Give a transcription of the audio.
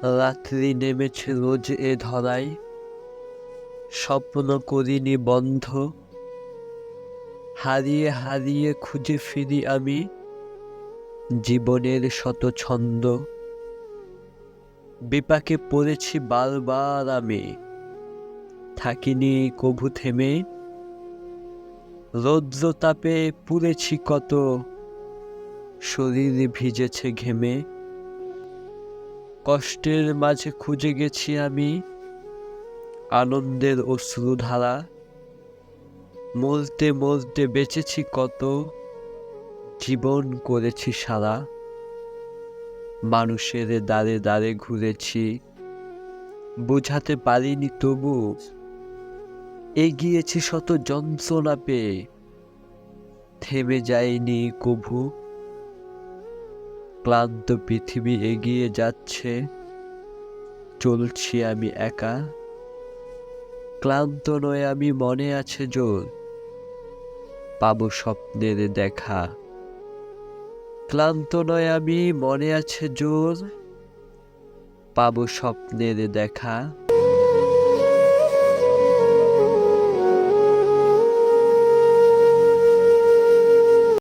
রাত্রি নেমেছে রোজ এ ধরায়, স্বপ্ন করিনি বন্ধ। হারিয়ে হারিয়ে খুঁজে ফিরি আমি জীবনের শত ছন্দ। বিপাকে পড়েছি বারবার আমি, থাকিনি কভু থেমে। রৌদ্রতাপে পুড়েছি কত, শরীর ভিজেছে ঘেমে। কষ্টের মাঝে খুঁজে গেছি আমি আনন্দের অশ্রুধারা। মরতে মরতে বেঁচেছি কত, জীবন করেছি সারা। মানুষের দ্বারে দ্বারে ঘুরেছি, বুঝাতে পারিনি তবু। এগিয়েছি শত যন্ত্রণা পেয়ে, থেমে যায়নি কভু। ক্লান্ত পৃথিবী এগিয়ে যাচ্ছে, চলছি আমি একা। ক্লান্ত নয় আমি, মনে আছে জোর, পাবো স্বপ্নের দেখা। ক্লান্ত নয় আমি, মনে আছে জোর, পাবো স্বপ্নের দেখা।